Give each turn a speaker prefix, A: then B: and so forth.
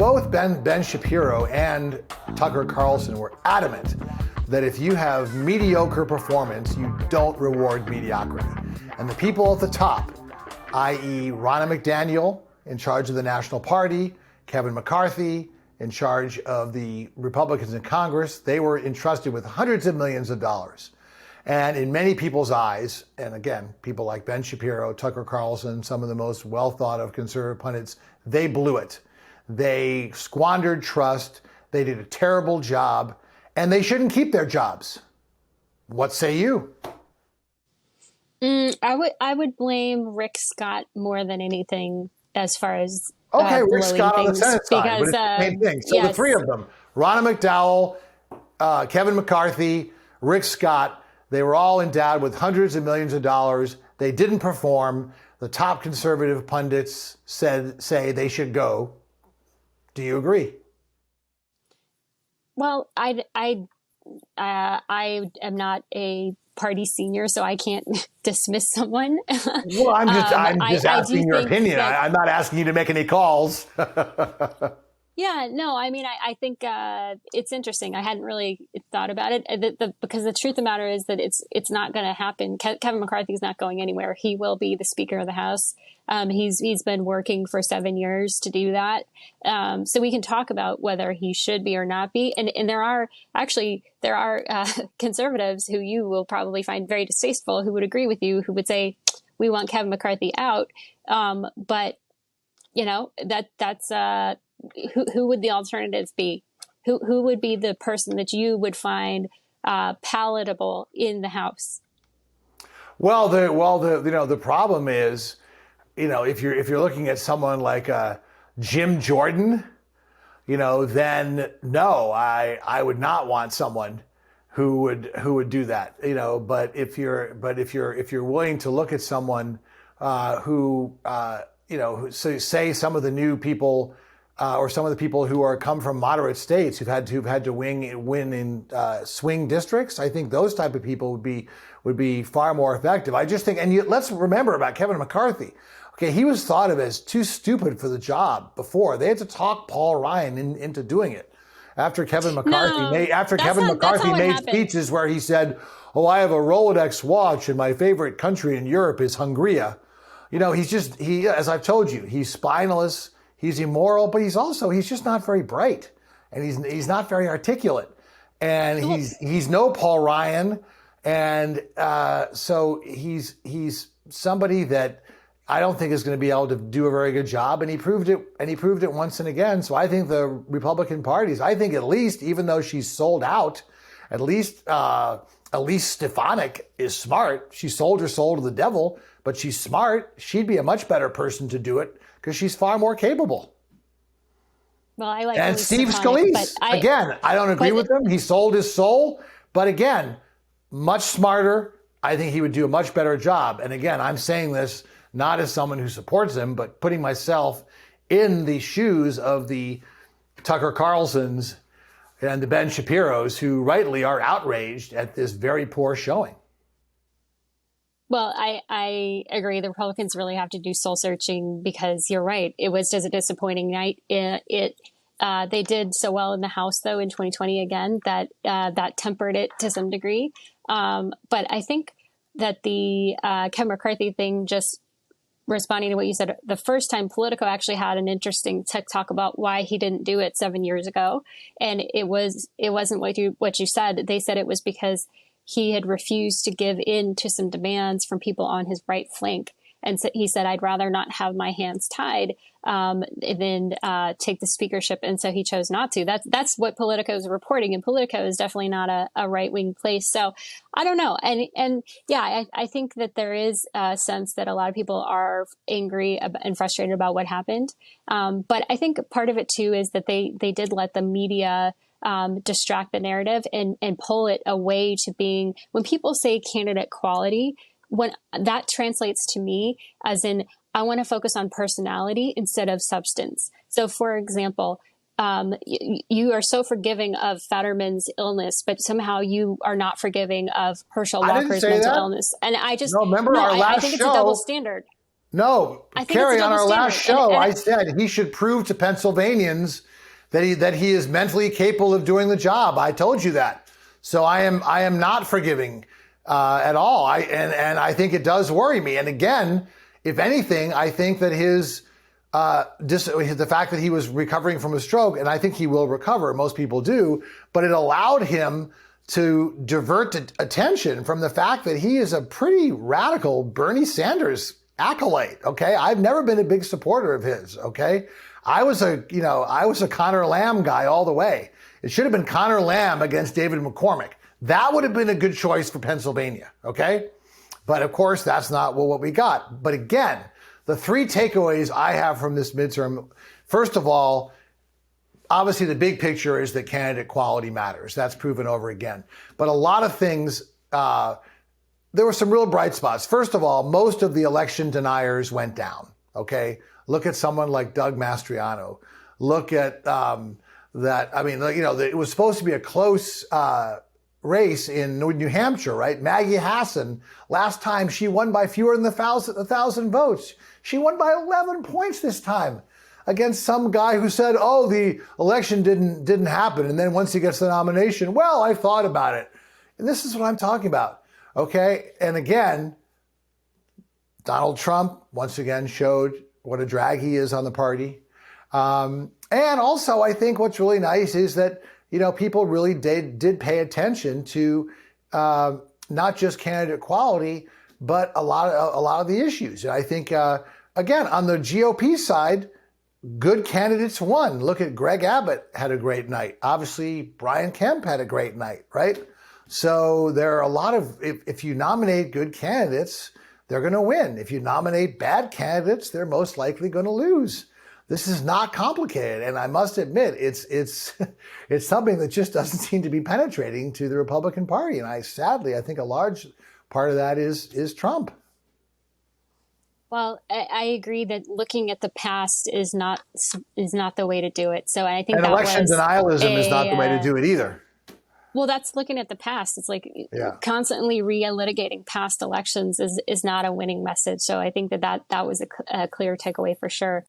A: both Ben Shapiro and Tucker Carlson were adamant that if you have mediocre performance, you don't reward mediocrity. And the people at the top, i.e. Ronna McDaniel, in charge of the National Party, Kevin McCarthy, in charge of the Republicans in Congress, they were entrusted with hundreds of millions of dollars. And in many people's eyes, and again, people like Ben Shapiro, Tucker Carlson, some of the most well thought of conservative pundits, they blew it. They squandered trust. They did a terrible job, and they shouldn't keep their jobs. What say you?
B: I would blame Rick Scott more than anything as far as
A: Rick Scott on the Senate side, but it's the same thing. So yes. The three of them, Ronna McDowell, Kevin McCarthy, Rick Scott, they were all endowed with hundreds of millions of dollars. They didn't perform. The top conservative pundits say they should go. Do you agree?
B: Well, I am not a party senior, so I can't dismiss someone.
A: Well, I'm just asking your opinion. I'm not asking you to make any calls.
B: Yeah, no, I mean, I think it's interesting. I hadn't really thought about it because the truth of the matter is that it's not going to happen. Kevin McCarthy is not going anywhere. He will be the Speaker of the House. He's been working for 7 years to do that. So we can talk about whether he should be or not be. And there are conservatives who you will probably find very distasteful who would agree with you, who would say, we want Kevin McCarthy out. But, you know, that's who would the alternatives be? Who would be the person that you would find palatable in the House?
A: Well, the problem is, if you're looking at someone like Jim Jordan, then no, I would not want someone who would do that. But if you're willing to look at someone who say some of the new people. Or some of the people who come from moderate states who've had to win in swing districts, I think those type of people would be far more effective. I just think, let's remember about Kevin McCarthy. Okay, he was thought of as too stupid for the job before. They had to talk Paul Ryan into doing it. After Kevin McCarthy made speeches where he said, "Oh, I have a Rolodex watch, and my favorite country in Europe is Hungary." As I've told you, he's spineless. He's immoral, but he's just not very bright, and he's not very articulate, and he's no Paul Ryan, and so he's somebody that I don't think is going to be able to do a very good job, and he proved it once and again. So I think the Republican parties, at least, even though she's sold out, at least Stefanik is smart. She sold her soul to the devil, but she's smart. She'd be a much better person to do it, because she's far more capable.
B: Well, I like
A: and Steve Scalise. Again, I don't agree with him. He sold his soul, but again, much smarter. I think he would do a much better job. And again, I'm saying this not as someone who supports him, but putting myself in the shoes of the Tucker Carlsons and the Ben Shapiros, who rightly are outraged at this very poor showing.
B: Well, I agree. The Republicans really have to do soul searching, because you're right. It was just a disappointing night. They did so well in the House, though, in 2020 again, that tempered it to some degree. But I think that the Kevin McCarthy thing, just responding to what you said, the first time Politico actually had an interesting talk about why he didn't do it 7 years ago. And it wasn't what you said. They said it was because he had refused to give in to some demands from people on his right flank. And so he said, I'd rather not have my hands tied than take the speakership. And so he chose not to. That's what Politico is reporting. And Politico is definitely not a right-wing place. So I don't know. And yeah, I think that there is a sense that a lot of people are angry and frustrated about what happened. But I think part of it, too, is that they did let the media distract the narrative and pull it away to being, when people say candidate quality, when that translates to me as in, I want to focus on personality instead of substance. So for example, you are so forgiving of Fetterman's illness, but somehow you are not forgiving of Herschel Walker's mental illness. And I think it's a double standard.
A: No, Carrie, on our last show, I said he should prove to Pennsylvanians that he is mentally capable of doing the job. I told you that. So I am not forgiving at all. And I think it does worry me. And again, if anything, I think that the fact that he was recovering from a stroke, and I think he will recover, most people do, but it allowed him to divert attention from the fact that he is a pretty radical Bernie Sanders acolyte. Okay. I've never been a big supporter of his. Okay. I was a Connor Lamb guy all the way. It should have been Connor Lamb against David McCormick. That would have been a good choice for Pennsylvania. Okay. But of course, that's not what we got. But again, the three takeaways I have from this midterm, first of all, obviously the big picture is that candidate quality matters. That's proven over again. But a lot of things, there were some real bright spots. First of all, most of the election deniers went down. Okay. Look at someone like Doug Mastriano. Look at that. I mean, it was supposed to be a close race in New Hampshire, right? Maggie Hassan, last time she won by fewer than 1,000 votes. She won by 11 points this time against some guy who said, oh, the election didn't happen. And then once he gets the nomination, well, I thought about it. And this is what I'm talking about. Okay. And again, Donald Trump once again showed what a drag he is on the party. And also, I think what's really nice is that, people really did pay attention to not just candidate quality, but a lot of the issues. And I think, again, on the GOP side, good candidates won. Look at Greg Abbott had a great night. Obviously, Brian Kemp had a great night, right? So there are a lot of, if you nominate good candidates, they're going to win. If you nominate bad candidates, they're most likely going to lose. This is not complicated, and I must admit, it's something that just doesn't seem to be penetrating to the Republican Party. And I think a large part of that is Trump.
B: Well, I agree that looking at the past is not the way to do it. So I think
A: election denialism is not the way to do it either.
B: Well, that's looking at the past. It's like constantly re-litigating past elections is not a winning message. So I think that was a clear takeaway for sure.